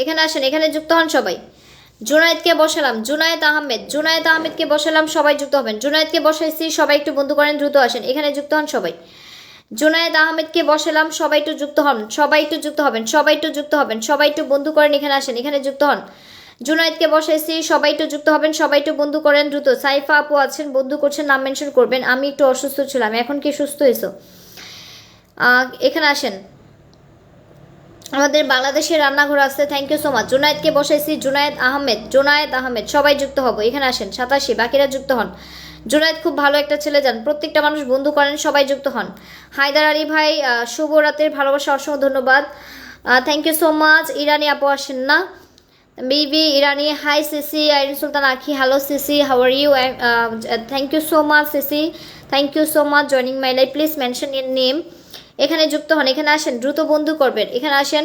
এখানে আসেন, এখানে যুক্ত হন সবাই। জুনায়েদকে বসালাম, জুনায়েদ আহমেদকে বসালাম, সবাই যুক্ত হবেন। জুনায়েদকে বসাইছি, সবাই একটু বন্ধু করেন, দ্রুত আসেন, এখানে যুক্ত হন সবাই। জুনায়েদ আহমেদকে বসালাম, সবাই একটু যুক্ত হন, সবাই একটু যুক্ত হবেন, সবাই একটু যুক্ত হবেন, সবাই একটু বন্ধু করেন, এখানে আসেন, এখানে যুক্ত হন। জুনায়েদকে বসাইছি, সবাই একটু যুক্ত হবেন, সবাই একটু বন্ধু করেন দ্রুত। সাইফা আপু আছেন, বন্ধু করছেন, নাম মেনশন করবেন। আমি একটু অসুস্থ ছিলাম, এখন কি সুস্থ হয়েছো? এখানে আসেন, আমাদের বাংলাদেশের রান্নাঘর আছে, থ্যাংক ইউ সো মাচ। জুনায়েদকে বসাইছি, জুনায়েদ আহমেদ সবাই যুক্ত হবো, এখানে আসেন। 87 বাকিরা যুক্ত হন। জুনায়েদ খুব ভালো একটা ছেলে, যান, প্রত্যেকটা মানুষ বন্ধু করেন, সবাই যুক্ত হন। হায়দার আলী ভাই, শুভ রাতের ভালোবাসা, অসংখ্য ধন্যবাদ, thank you so much. Irani আপু আসেন না, বিবি ইরানি, হাই সিসি, আইরিন সুলতান আখি, হ্যালো সিসি, how are you? Thank you so much সিসি, thank you so much joining my life, please mention your name. এখানে যুক্ত হন, এখানে আসেন, দ্রুত বন্ধু করবেন, এখানে আসেন।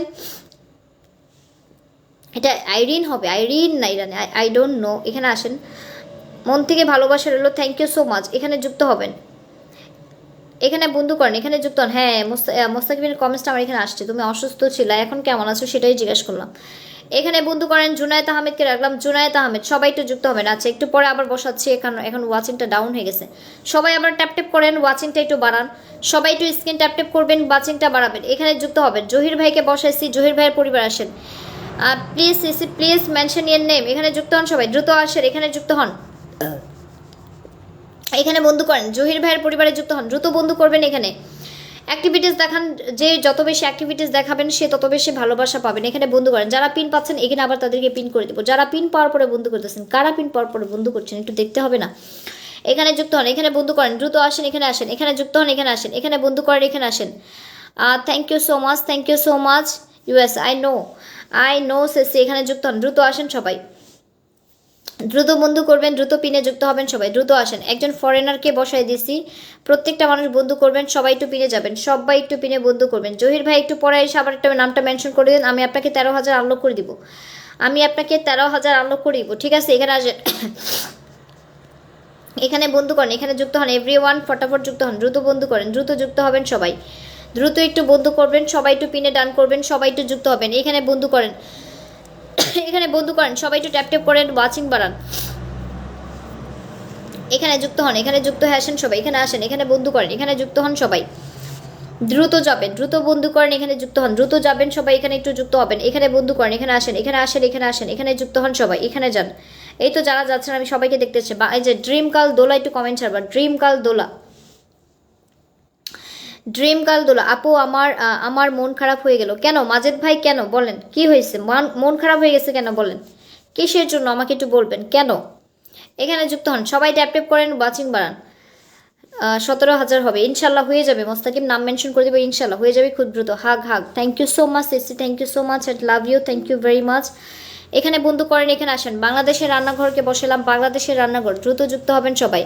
এটা আইরিন হবে, আইরিন না ইরানি, আই ডোন্ট নো। এখানে আসেন, মন থেকে ভালোবাসা রইল, থ্যাংক ইউ সো মাচ। এখানে যুক্ত হবেন, এখানে বন্ধু করেন, এখানে যুক্ত হন। হ্যাঁ, মোস্তাকিমের কমেন্টসটা আমার এখানে আসছে, তুমি অসুস্থ ছিল, এখন কেমন আছো সেটাই জিজ্ঞেস করলাম। এখানে বন্ধু করেন, জুনায়েদ আহমেদকে রাখলাম, জুনায়েদ আহমেদ সবাই একটু যুক্ত হবেন। আচ্ছা, একটু পরে আবার বসাচ্ছি, এখন ওয়াচিংটা ডাউন হয়ে গেছে, সবাই আবার ট্যাপ ট্যাপ করেন, ওয়াচিংটা একটু বাড়ান, সবাই একটু স্ক্রিন ট্যাপ ট্যাপ করবেন, ওয়াচিংটা বাড়াবেন। এখানে যুক্ত হবেন, জহির ভাইকে বসাইছি, জহির ভাইয়ের পরিবার আসেন, please CC please mention your name. এখানে যুক্ত হন সবাই, দ্রুত আসেন, এখানে যুক্ত হন, এখানে বন্ধু করেন, জহির ভাইয়ের পরিবারে যুক্ত হন, দ্রুত বন্ধু করবেন। এখানে অ্যাক্টিভিটিস দেখান, যে যত বেশি অ্যাক্টিভিটিস দেখাবেন সে তত বেশি ভালোবাসা পাবেন। এখানে বন্ধু করেন, যারা পিন পাচ্ছেন এখানে আবার তাদেরকে পিন করে দেবো। যারা পিন পাওয়ার পরে বন্ধু করতেছেন, কারা পিন পাওয়ার পরে বন্ধু করছেন একটু দেখতে হবে না? এখানে যুক্ত হন, এখানে বন্ধু করেন, দ্রুত আসেন, এখানে আসেন, এখানে যুক্ত হন, এখানে আসেন, এখানে বন্ধু করেন, এখানে আসেন। Thank you so much, thank you so much US, I know সেসি, এখানে যুক্ত হন, দ্রুত আসেন সবাই, দ্রুত বন্ধু করবেন, দ্রুত পিনে যুক্ত হবেন সবাই, দ্রুত আসেন। একজন ফরেনারকে বসাই দিছি, প্রত্যেকটা মানুষ বন্ধু করবেন, সবাই একটু পিনে যাবেন, সবাই একটু পিনে বন্ধু করবেন। জহির ভাই একটু পরে এসে আবার একটা নামটা মেনশন করে দিন, আমি আপনাকে 13,000 আনলক করে দিব, আমি আপনাকে 13,000 আনলক করে দিব, ঠিক আছে? এখানে আসেন, এখানে বন্ধু করেন, এখানে যুক্ত হন, এভরিওয়ান ফটাফট যুক্ত হন, দ্রুত বন্ধু করেন, দ্রুত যুক্ত হবেন সবাই, দ্রুত একটু বন্ধু করবেন, সবাই একটু পিনে ডান করবেন, সবাই একটু যুক্ত হবেন। এখানে বন্ধু করেন, এখানে বন্ধু করেন, সবাই একটু ট্যাপ ট্যাপ করেন, ওয়াচিং বাড়ান। এখানে যুক্ত হন, এখানে যুক্ত হয়ে আসেন সবাই, এখানে আসেন, এখানে বন্ধু করেন, এখানে যুক্ত হন সবাই, দ্রুত যাবেন, দ্রুত বন্ধু করেন, এখানে যুক্ত হন, দ্রুত যাবেন সবাই, এখানে একটু যুক্ত হবেন, এখানে বন্ধু করেন, এখানে আসেন, এখানে আসেন, এখানে আসেন, এখানে যুক্ত হন সবাই, এখানে যান। এই তো যারা যাচ্ছেন আমি সবাইকে দেখতেছি। এই যে ড্রিম কাল দোলা, একটু কমেন্ট ছাড়বা, ড্রিম কাল দোলা, ড্রিম কাল দোলা আপু, আমার মন খারাপ হয়ে গেল কেন? মাজেদ ভাই কেন বলেন, কি হয়েছে? মন খারাপ হয়ে গেছে কেন বলেন, কিসের জন্য আমাকে একটু বলবেন কেন? এখানে যুক্ত হন সবাই, ট্যাপ ট্যাপ করেন, ওয়াচিং বাড়ান। 17,000 হবে, ইনশাল্লাহ হয়ে যাবে। মোস্তাকিম নাম মেনশন করে দেবো, ইনশাল্লাহ হয়ে যাবে খুব দ্রুত। Hug, thank you so much সিসি, thank you so much and love you, thank you very much. এখানে বন্ধু করেন, এখানে আসেন, বাংলাদেশের রান্নাঘরকে বসালাম, বাংলাদেশের রান্নাঘর, দ্রুত যুক্ত হবেন সবাই,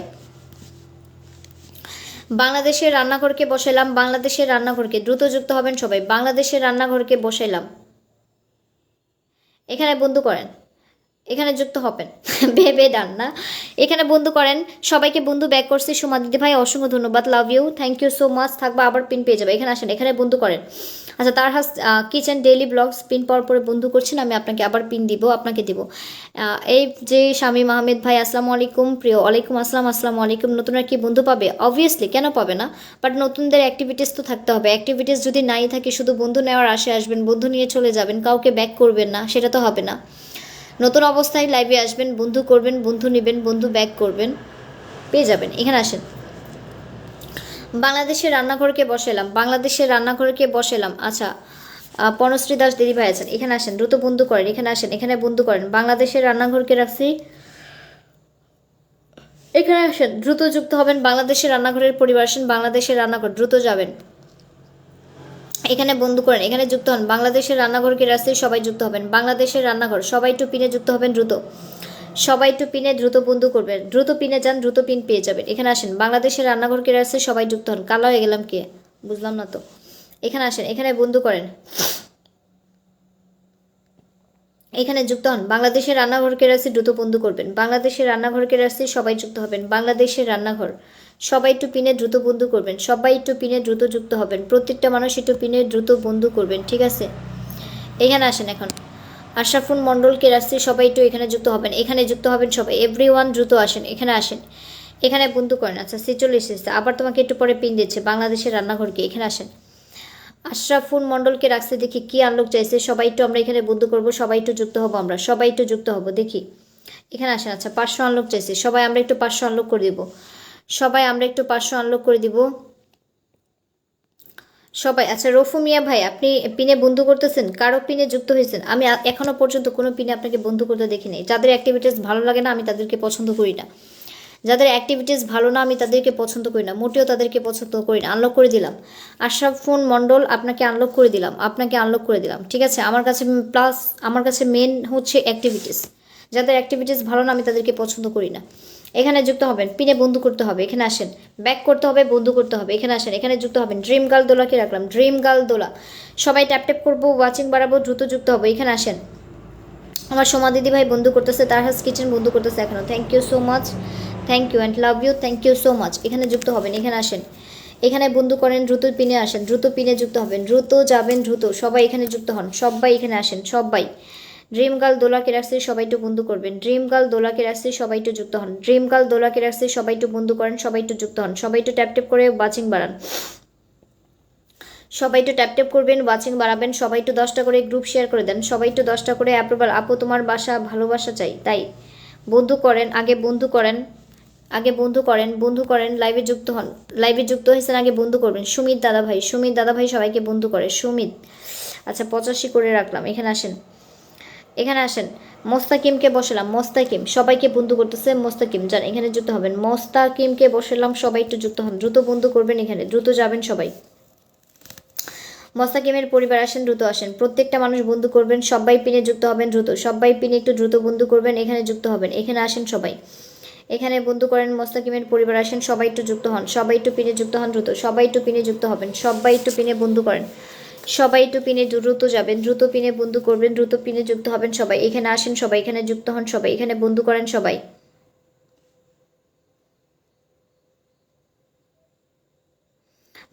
বাংলাদেশের রান্নাঘরকে বসাইলাম, বাংলাদেশের রান্নাঘরকে দ্রুত যুক্ত হবেন সবাই, বাংলাদেশের রান্নাঘরকে বসাইলাম। এখানে বন্ধু করেন, এখানে যুক্ত হবেন, ভেবে ডান না, এখানে বন্ধু করেন, সবাইকে বন্ধু ব্যাক করছি। সুমা দিদি ভাই অসংখ্য ধন্যবাদ, love you, thank you so much, থাকবা আবার পিন পেয়ে যাবে। এখানে আসেন, এখানে বন্ধু করেন। আচ্ছা, তার কিচেন ডেইলি ব্লগস পিন পাওয়ার পরে বন্ধু করছেন, আমি আপনাকে আবার পিন দিব, আপনাকে দিব। এই যে শামীম আহমেদ ভাই, আসসালামু আলাইকুম প্রিয়, ওয়ালাইকুম আসসালাম, আসসালামু আলাইকুম। নতুনরা কি বন্ধু পাবে? অবভিয়াসলি, কেন পাবে না? বাট নতুনদের অ্যাক্টিভিটিস তো থাকতে হবে, অ্যাক্টিভিটিস যদি নাই থাকে শুধু বন্ধু নেওয়ার আশে আসবেন, বন্ধু নিয়ে চলে যাবেন, কাউকে ব্যাক করবেন না, সেটা তো হবে না। নতুন অবস্থায় লাইভে আসবেন, বন্ধু করবেন, বন্ধু নেবেন, বন্ধু ব্যাক করবেন, পেয়ে যাবেন। এখানে আসেন, বাংলাদেশের রান্নাঘরকে বসালাম, বাংলাদেশের রান্নাঘরকে বসালাম। আচ্ছা, পনশ্রী দাস দিদি ভাই আছেন, এখানে আসেন, দ্রুত বন্ধু করেন, এখানে আসেন, এখানে বন্ধু করেন, বাংলাদেশের রান্নাঘরকে রাখছি, এখানে আসেন, দ্রুত যুক্ত হবেন, বাংলাদেশের রান্নাঘরের পরিবার আসেন, বাংলাদেশের রান্নাঘর, দ্রুত যাবেন, এখানে বন্ধু করেন, এখানে যুক্ত হন, বাংলাদেশের রান্নাঘরকে রাস্তায় সবাই যুক্ত হবেন, বাংলাদেশের রান্নাঘর, সবাই একটু পিনে যুক্ত হবেন দ্রুত, সবাই একটু পিনে দ্রুত বন্ধু করবেন, দ্রুত পিনে যান, দ্রুত পিন পেয়ে যাবেন। এখানে আসেন, বাংলাদেশের রান্নাঘরকে রাস্তায় সবাই যুক্ত হন। কালো হয়ে গেলাম কে বুঝলাম না তো। এখানে আসেন, এখানে বন্ধু করেন, এখানে যুক্ত হন, বাংলাদেশের রান্নাঘরকে রাস্তায় দ্রুত বন্ধু করবেন, বাংলাদেশের রান্নাঘরকে রাস্তায় সবাই যুক্ত হবেন, বাংলাদেশের রান্নাঘর, সবাই একটু পিনে দ্রুত বন্ধু করবেন, সবাই একটু পিনে দ্রুত যুক্ত হবেন, প্রত্যেকটা মানুষ একটু পিনে দ্রুত বন্ধু করবেন, ঠিক আছে? এখানে আসেন এখন, আশরাফুল মণ্ডলকে রাখছি, সবাই একটু এখানে যুক্ত হবেন, এখানে যুক্ত হবেন সবাই, এভরিওয়ান দ্রুত আসেন, এখানে আসেন, এখানে বন্ধু করেন। আচ্ছা চলে এসেছে, আবার তোমাকে একটু পরে পিন দিচ্ছে, বাংলাদেশের রান্নাঘরকে, এখানে আসেন। আশরাফুল মণ্ডলকে রাখছে, দেখি কি আনলক চাইছে, সবাই একটু আমরা এখানে বন্ধু করব, সবাই একটু যুক্ত হবো, আমরা সবাই একটু যুক্ত হবো, দেখি এখানে আসেন। আচ্ছা 500 আনলক চাইছে, সবাই আমরা একটু 500 আনলক করে দিব, সবাই আমরা একটু 500 আনলক করে দিব সবাই। আচ্ছা রফু মিয়া ভাই, আপনি পিনে বন্ধু করতেছেন, কারো পিনে যুক্ত হয়েছেন? আমি এখনো পর্যন্ত কোনো পিনে আপনাকে বন্ধু করতে দেখিনি। যাদের অ্যাক্টিভিটিস ভালো লাগে না আমি তাদেরকে পছন্দ করি না, যাদের অ্যাক্টিভিটিস ভালো না আমি তাদেরকে পছন্দ করি না, মোটেও তাদেরকে পছন্দ করি না। আনলক করে দিলাম আশরাফুল মণ্ডল, আপনাকে আনলক করে দিলাম, আপনাকে আনলক করে দিলাম, ঠিক আছে। আমার কাছে প্লাস আমার কাছে মেন হচ্ছে অ্যাক্টিভিটিস, যাদের অ্যাক্টিভিটিস ভালো না আমি তাদেরকে পছন্দ করি না। এখানে যুক্ত হবেন, পিনে বন্ধু করতে হবে, এখানে আসেন, ব্যাক করতে হবে, বন্ধু করতে হবে, এখানে আসেন, এখানে যুক্ত হবেন। ড্রিম গার্ল দোলাকে রাখলাম, ড্রিম গার্ল দোলা, সবাই ট্যাপ ট্যাপ করবো, ওয়াচিং বাড়াবো, দ্রুত যুক্ত হবে, এখানে আসেন। আমার সোমা দিদি ভাই বন্ধু করতেছে, তার হাস কিচেন বন্ধু করতেছে এখনো, thank you so much, thank you and love you, thank you so much. এখানে যুক্ত হবেন, এখানে আসেন, এখানে বন্ধু করেন, দ্রুত পিনে আসেন, দ্রুত পিনে যুক্ত হবেন, দ্রুত যাবেন, দ্রুত সবাই এখানে যুক্ত হন, সবাই এখানে আসেন, সবাই। ড্রিম গার্ল দোলাকে রাখছে, সবাই একটু বন্ধু করবেন, ড্রিম গার্ল দোলাকে রাখছে, সবাই একটু যুক্ত হন, ড্রিম গার্ল দোলাকে রাখছে, সবাই একটু বন্ধু করেন, সবাই একটু যুক্ত হন, সবাই একটু ট্যাপ ট্যাপ করে ওয়াচিং বাড়ান, সবাই একটু ট্যাপ ট্যাপ করবেন, ওয়াচিং বাড়াবেন, সবাই একটু 10টা করে গ্রুপ শেয়ার করে দেন, সবাই একটু 10টা করে অ্যাপ্রুভাল। আপু তোমার বাসা ভালোবাসা চাই, তাই বন্ধু করেন, আগে বন্ধু করেন, আগে বন্ধু করেন, বন্ধু করেন, লাইভে যুক্ত হন, লাইভে যুক্ত হয়েছেন আগে বন্ধু করবেন। সুমিত দাদা ভাই, সুমিত দাদা ভাই সবাইকে বন্ধু করে, সুমিত। আচ্ছা 85 করে রাখলাম, এখানে আসেন, এখানে আসেন। মোস্তাকিমকে বসালাম, মোস্তাকিম সবাইকে বন্ধু করতেছে, মোস্তাকিম যান এখানে যুক্ত হবেন, মোস্তাকিমকে বসালাম, সবাই একটু যুক্ত হন, দ্রুত বন্ধু করবেন, এখানে দ্রুত যাবেন সবাই। মোস্তাকিমের পরিবার আসেন, দ্রুত আসেন, প্রত্যেকটা মানুষ বন্ধু করবেন, সবাই পিনে যুক্ত হবেন, দ্রুত সবাই পিনে একটু দ্রুত বন্ধু করবেন, এখানে যুক্ত হবেন, এখানে আসেন সবাই, এখানে বন্ধু করেন। মোস্তাকিমের পরিবার আসেন, সবাই একটু যুক্ত হন, সবাই একটু পিনে যুক্ত হন, দ্রুত সবাই একটু পিনে যুক্ত হবেন, সবাই একটু পিনে বন্ধু করেন, সবাই একটু পিনে দ্রুত যাবেন, দ্রুত পিনে বন্ধু করবেন, দ্রুত পিনে যুক্ত হবেন সবাই, এখানে আসেন সবাই, এখানে যুক্ত হন সবাই, এখানে বন্ধু করেন সবাই।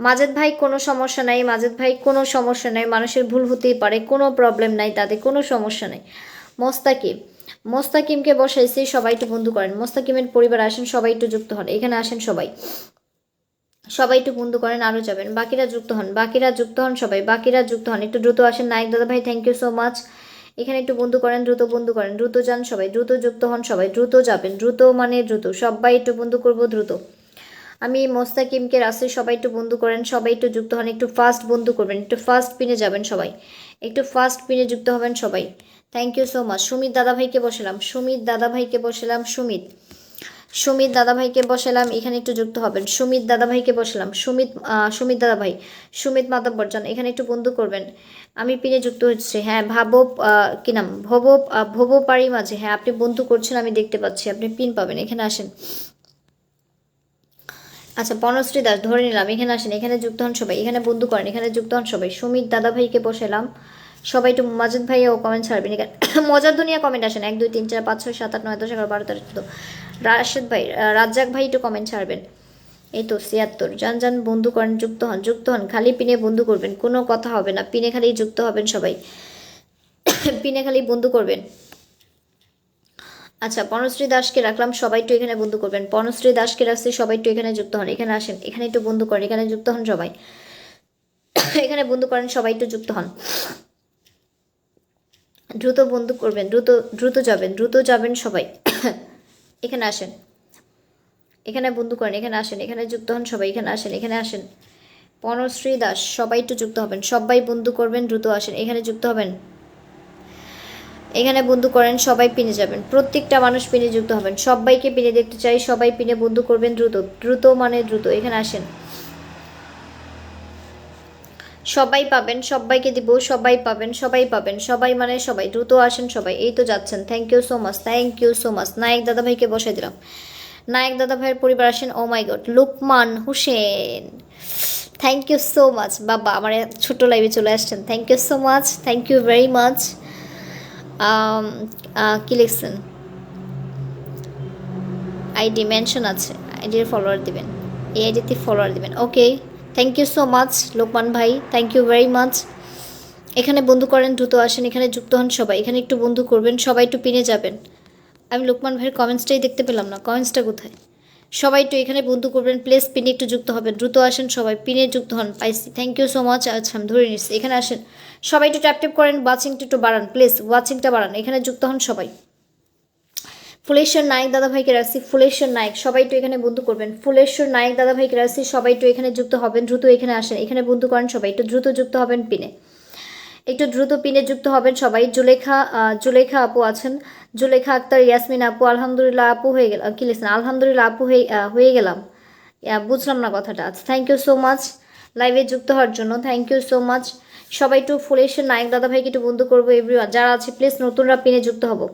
মাজেদ ভাই কোনো সমস্যা নাই, মাজেদ ভাই কোনো সমস্যা নাই, মানুষের ভুল হতেই পারে, কোনো প্রবলেম নাই, তাতে কোনো সমস্যা নাই। মোস্তাকিম, মোস্তাকিমকে বসাইছি, সবাই একটু বন্ধু করেন, মোস্তাকিমের পরিবার আসেন, সবাই একটু যুক্ত হন, এখানে আসেন সবাই, সবাই একটু বন্ধু করেন, আরও যাবেন, বাকিরা যুক্ত হন, বাকিরা যুক্ত হন সবাই, বাকিরা যুক্ত হন, একটু দ্রুত আসেন। নায়ক দাদা ভাই থ্যাংক ইউ সো মাচ, এখানে একটু বন্ধু করেন, দ্রুত বন্ধু করেন, দ্রুত যান সবাই, দ্রুত যুক্ত হন সবাই, দ্রুত যাবেন, দ্রুত মানে দ্রুত, সবাই একটু বন্ধু করবো দ্রুত। আমি মোস্তাকিমকে রাস্তে, সবাই একটু বন্ধু করেন, সবাই একটু যুক্ত হন, একটু ফাস্ট বন্ধু করবেন, একটু ফাস্ট পিনে যাবেন সবাই, একটু ফাস্ট পিনে যুক্ত হবেন সবাই, thank you so much. Sumit দাদা ভাইকে বসালাম, সুমিত দাদা ভাইকে বসালাম, সুমিত, সুমিত দাদা ভাইকে বসালাম, এখানে একটু যুক্ত হবেন, সুমিত দাদা ভাইকে বসালাম, সুমিত, সুমিত দাদা ভাই, সুমিত মাতাব্বর যান এখানে একটু বন্ধু করবেন। আমি পিনে যুক্ত হচ্ছে, হ্যাঁ ভাবো, কি নাম, ভবো পারি মাঝে, হ্যাঁ আপনি বন্ধু করছেন আমি দেখতে পাচ্ছি, আপনি পিন পাবেন, এখানে আসেন। আচ্ছা বনশ্রী দাস ধরে নিলাম, এখানে আসেন, এখানে যুক্ত হন সবাই, এখানে বন্ধু করেন, এখানে যুক্ত হন সবাই। সুমিত দাদা ভাইকে বসালাম, সবাই একটু মাজেদ ভাইও কমেন্ট ছাড়বেন এখানে, মজার দুনিয়া কমেন্ট আসেন, 1 2 3 4 5 6 7 8 9 10 11 12 13 14। রাশেদ ভাই, রাজ্জাক ভাই একটু কমেন্ট ছাড়বেন, এই তো 76। যান যান বন্ধু করেন, যুক্ত হন, যুক্ত হন, খালি পিনে বন্ধু করবেন, কোনো কথা হবে না, পিনে খালি যুক্ত হবেন সবাই, পিনে খালি বন্ধু করবেন। আচ্ছা পনশ্রী দাসকে রাখলাম, সবাই একটু এখানে বন্ধু করবেন, পনশ্রী দাসকে রাখছি, সবাই একটু এখানে যুক্ত হন, এখানে আসেন, এখানে একটু বন্ধু করেন, এখানে যুক্ত হন সবাই, এখানে বন্ধু করেন, সবাই একটু যুক্ত হন, দ্রুত বন্ধু করবেন, দ্রুত দ্রুত যাবেন, দ্রুত যাবেন সবাই, এখানে আসেন, এখানে বন্ধু করেন, এখানে আসেন, এখানে যুক্ত হন সবাই, এখানে আসেন, এখানে আসেন। পনশ্রী দাস সবাই একটু যুক্ত হবেন, সবাই বন্ধু করবেন, দ্রুত আসেন, এখানে যুক্ত হবেন, এখানে বন্ধু করেন, সবাই পিনে যাবেন, প্রত্যেকটা মানুষ পিনে যুক্ত হবেন, সবাইকে পিনে দেখতে চাই, সবাই পিনে বন্ধু করবেন, দ্রুত দ্রুত মানে দ্রুত, এখানে আসেন, সবাই পাবেন, সবাইকে দিব, সবাই পাবেন, সবাই পাবেন, সবাই মানে সবাই, দ্রুত আসেন সবাই, এই তো যাচ্ছেন, thank you so much, thank you so much. নায়ক দাদা ভাইকে বসাই দিলাম, নায়ক দাদা ভাইয়ের পরিবার আসেন, oh my god, Lukman Hossain thank you so much, বাবা আমার ছোট লাইভে চলে আসছেন, thank you so much, thank you very much. কি লিখছেন, আইডি মেনশন আছে, আইডির ফলোয়ার দিবেন, এই আইডিতে ফলোয়ার দিবেন, okay thank you so much Lokman ভাই, থ্যাংক ইউ ভেরি মাচ। এখানে বন্ধু করেন, দ্রুত আসেন, এখানে যুক্ত হন সবাই, এখানে একটু বন্ধু করবেন, সবাই একটু পিনে যাবেন। আমি লোকমান ভাইয়ের কমেন্টসটাই দেখতে পেলাম না, কমেন্টসটা কোথায়? সবাই একটু এখানে বন্ধু করবেন প্লিজ, পিনে একটু যুক্ত হবেন, দ্রুত আসেন সবাই, পিনে যুক্ত হন। পাইছি, থ্যাংক ইউ সো মাচ। আচ্ছা আমি ধরে নিচ্ছি, এখানে আসেন সবাই, একটু ট্যাপ ট্যাপ করেন, ওয়াচিংটা একটু বাড়ান প্লিজ, ওয়াচিংটা বাড়ান, এখানে যুক্ত হন সবাই। ফুলেশ্বর নায়ক দাদা ভাইকে রাখছি, ফুলেশ্বর নায়ক সবাই একটু এখানে বন্ধু করবেন, ফুলেশ্বর নায়ক দাদা ভাইকে রাখছি, সবাই একটু এখানে যুক্ত হবেন, দ্রুত এখানে আসেন, এখানে বন্ধু করেন সবাই, একটু দ্রুত যুক্ত হবেন পিনে, একটু দ্রুত পিনে যুক্ত হবেন সবাই। জুলেখা আপু আছেন, জুলেখা আক্তার, ইয়াসমিন আপু, আলহামদুলিল্লাহ আপু হয়ে গেল, কি লিখছেন? আলহামদুলিল্লাহ আপু হয়ে গেলাম, বুঝলাম না কথাটা। আচ্ছা থ্যাংক ইউ সো মাচ লাইভে যুক্ত হওয়ার জন্য, থ্যাংক ইউ সো মাচ। সবাই একটু ফুলেশ্বর নায়ক দাদা ভাইকে একটু বন্ধু করবো, এভরিওয়ান যারা আছে প্লিজ নতুনরা পিনে যুক্ত হবো,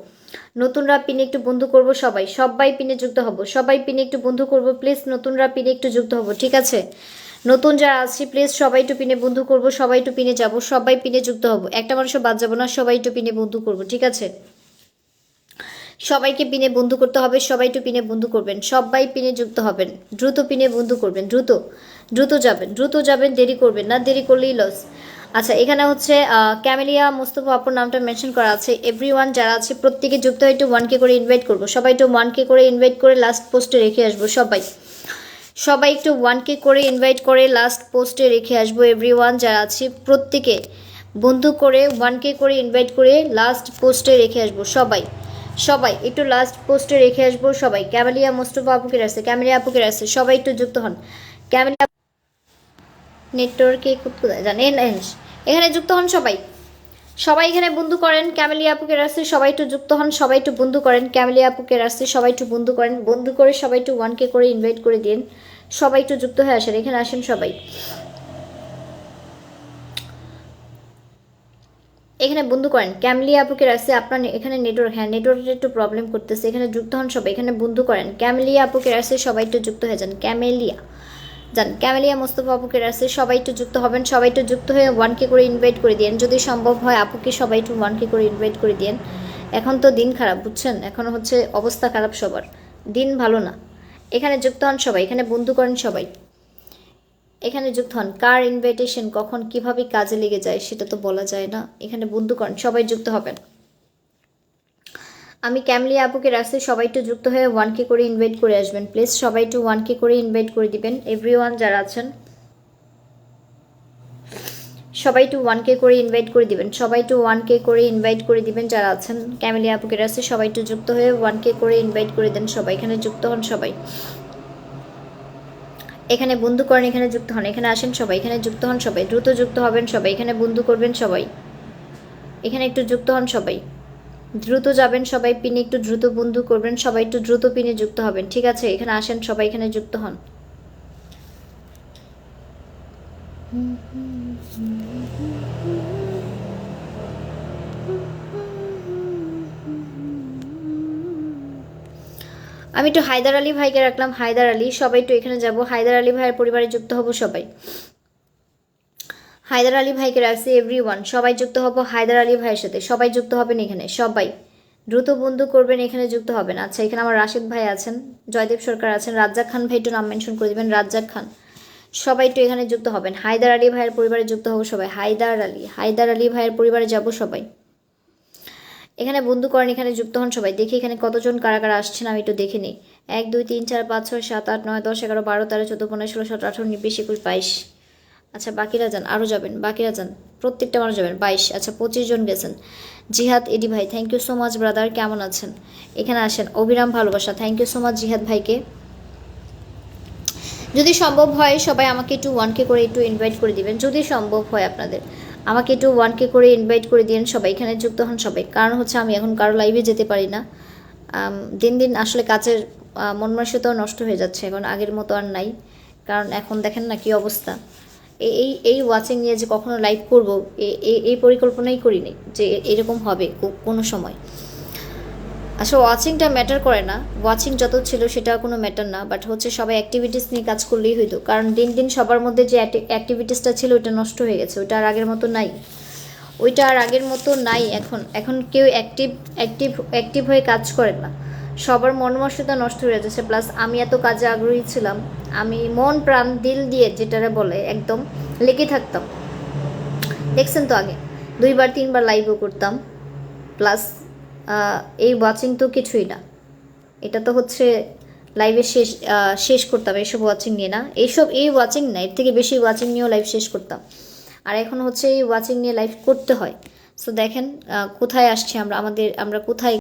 নতুনরা পিনে একটু বন্ধু করব সবাই, সবাই পিনে যুক্ত হব, সবাই পিনে একটু বন্ধু করব প্লিজ, নতুনরা পিনে একটু যুক্ত হব, ঠিক আছে? নতুন যারা আছি প্লিজ সবাই একটু পিনে বন্ধু করব, সবাই একটু পিনে যাব, সবাই পিনে যুক্ত হব, একটা মানুষও বাদ যাবো না, সবাই একটু পিনে বন্ধু করব, ঠিক আছে? সবাইকে পিনে বন্ধু করতে হবে, সবাই একটু পিনে বন্ধু করবেন, সবাই পিনে যুক্ত হবেন, দ্রুত পিনে বন্ধু করবেন, দ্রুত দ্রুত যাবেন, দেরি করবেন না, দেরি করলেই লস। আচ্ছা এখানে হচ্ছে ক্যামেলিয়া মুস্তফা আপুর নামটা মেনশন করা আছে, এভরিওয়ান যারা আছে প্রত্যেকে যুক্ত হয়ে একটু 1K করে ইনভাইট করবো, সবাই একটু 1K করে ইনভাইট করে লাস্ট পোস্টে রেখে আসবো, সবাই সবাই একটু 1K করে ইনভাইট করে লাস্ট পোস্টে রেখে আসবো, এভরিওয়ান যারা আছে প্রত্যেকে বন্ধু করে 1K করে ইনভাইট করে লাস্ট পোস্টে রেখে আসবো, সবাই সবাই একটু লাস্ট পোস্টে রেখে আসবো সবাই। ক্যামেলিয়া মুস্তফা আপুকে রাখছে, ক্যামেলিয়া আপুকে রাখছে, সবাই একটু যুক্ত হন। ক্যামেলিয়া নেটওয়ার্কে কোথায় জানেন, এখানে যুক্ত হন সবাই, সবাই এখানে বন্ধু করেন, ক্যামেলিয়া আপুকে রাখছে, সবাই একটু যুক্ত হন, সবাই একটু বন্ধু করেন, ক্যামেলিয়া আপুকে রাখছে, সবাই একটু বন্ধু করেন, বন্ধু করে সবাই একটু 1K করে ইনভাইট করে দিন, সবাই একটু যুক্ত হয়ে আসেন, এখানে আসেন সবাই, এখানে বন্ধু করেন। ক্যামেলিয়া আপুকে রাখছে, আপনার এখানে নেটওয়ার্ক, হ্যাঁ নেটওয়ার্কের একটু প্রবলেম করতেছে, এখানে যুক্ত হন সবাই, এখানে বন্ধু করেন, ক্যামেলিয়া আপুকে রাখছে, সবাই একটু যুক্ত হয়ে যান, ক্যামেলিয়া যান, ক্যামেলিয়া মোস্তফা আপুকে রাখছে, সবাই একটু যুক্ত হবেন, সবাই একটু যুক্ত হয়ে 1K করে ইনভাইট করে দিন, যদি সম্ভব হয় আপুকে সবাই একটু 1K করে ইনভাইট করে দিন। এখন তো দিন খারাপ বুঝছেন, এখন হচ্ছে অবস্থা খারাপ সবার, দিন ভালো না। এখানে যুক্ত হন সবাই, এখানে বন্ধু করেন সবাই, এখানে যুক্ত হন। কার ইনভাইটেশন কখন কিভাবে কাজে লেগে যায় সেটা তো বলা যায় না, এখানে বন্ধু করেন সবাই যুক্ত হবেন। আমি ক্যামলিয়া আপুকে রাখছি, সবাই একটু যুক্ত হয়ে 1K করে ইনভাইট করে আসবেন প্লিজ, সবাই একটু 1K করে ইনভাইট করে দিবেন, এভরিওয়ান যারা আছেন সবাই একটু 1K করে ইনভাইট করে দিবেন, সবাই একটু 1K করে ইনভাইট করে দিবেন যারা আছেন। ক্যামেলিয়া আপুকে রাখছি, সবাই একটু যুক্ত হয়ে 1K করে ইনভাইট করে দেন সবাই, এখানে যুক্ত হন সবাই, এখানে বন্ধু করেন, এখানে যুক্ত হন, এখানে আসেন সবাই, এখানে যুক্ত হন সবাই, দ্রুত যুক্ত হবেন সবাই, এখানে বন্ধু করবেন সবাই, এখানে একটু যুক্ত হন সবাই, দ্রুত যাবেন সবাই পিনে, একটু দ্রুত বন্ধু করবেন সবাই, একটু দ্রুত পিনে যুক্ত হবেন, ঠিক আছে? এখানে আসেন সবাই, এখানে যুক্ত হন। আমি একটু হায়দার আলী ভাইকে রাখলাম, হায়দার আলী সবাই একটু এখানে যাব, হায়দার আলী ভাইয়ের পরিবারে যুক্ত হব সবাই, হায়দার আলী ভাইকে রাখছি, এভরিওয়ান সবাই যুক্ত হব হায়দার আলী ভাইয়ের সাথে, সবাই যুক্ত হবেন এখানে, সবাই দ্রুত বন্ধু করবেন, এখানে যুক্ত হবেন। আচ্ছা এখানে আমার রাশেদ ভাই আছেন, জয়দেব সরকার আছেন, রাজ্জাক খান ভাই একটু নাম মেনশন করে দেবেন, রাজ্জাক খান সবাই একটু এখানে যুক্ত হবেন, হায়দার আলী ভাইয়ের পরিবারে যুক্ত হব সবাই, হায়দার আলী ভাইয়ের পরিবারে যাব সবাই, এখানে বন্ধু করেন, এখানে যুক্ত হন সবাই। দেখি এখানে কতজন কারা কারা আসছেন, আমি একটু দেখে নিই। 1 2 3 4 5 6 7 8 9 10 11 12 13 14 15 16 17 18 19 20 21 22। আচ্ছা বাকিরা যান, আরও যাবেন, বাকিরা যান, প্রত্যেকটা মানুষ যাবেন। 22, আচ্ছা 25 জন গেছেন। জিহাদ এডি ভাই, thank you so much brother, কেমন আছেন? এখানে আসেন। অবিরাম ভালোবাসা, থ্যাংক ইউ সো মাচ জিহাদ ভাইকে। যদি সম্ভব হয় সবাই আমাকে একটু 1K করে একটু ইনভাইট করে দিবেন, যদি সম্ভব হয় আপনাদের আমাকে একটু 1K করে ইনভাইট করে দিন সবাই, এখানে যুক্ত হন সবাই। কারণ হচ্ছে আমি এখন কারো লাইভে যেতে পারি না, দিন দিন আসলে কাজের মন মানসিকতাও নষ্ট হয়ে যাচ্ছে, এখন আগের মতো আর নাই। কারণ এখন দেখেন না কি অবস্থা, এই ওয়াচিং নিয়ে যে কখনো লাইভ করব এই পরিকল্পনাই করিনি যে এরকম হবে কোনো সময়। আসলে ওয়াচিংটা ম্যাটার করে না, ওয়াচিং যত ছিল সেটা কোনো ম্যাটার না, বাট হচ্ছে সবাই অ্যাক্টিভিটিস নিয়ে কাজ করলেই হইতো। কারণ দিন দিন সবার মধ্যে যে অ্যাক্টিভিটিসটা ছিল ওইটা নষ্ট হয়ে গেছে, ওইটা আর আগের মতো নাই, ওইটা আর আগের মতো নাই। এখন কেউ অ্যাক্টিভ হয়ে কাজ করে না, সবার মন মানসিকতা নষ্ট হয়ে যাচ্ছে। প্লাস আমি এত কাজে আগ্রহী ছিলাম, আমি মন প্রাণ দিল দিয়ে যেটারে বলে একদম লেগে থাকতাম, দেখছেন তো আগে 2বার 3বার লাইভও করতাম, প্লাস এই ওয়াচিং তো কিছুই না, এটা তো হচ্ছে লাইভে শেষ করতাম এইসব ওয়াচিং নিয়ে না, এই ওয়াচিং না, এর থেকে বেশি ওয়াচিং নিয়েও লাইভ শেষ করতাম। আর এখন হচ্ছে এই ওয়াচিং নিয়ে লাইভ করতে হয়। সো দেখেন কোথায় আসছি আমরা কোথায়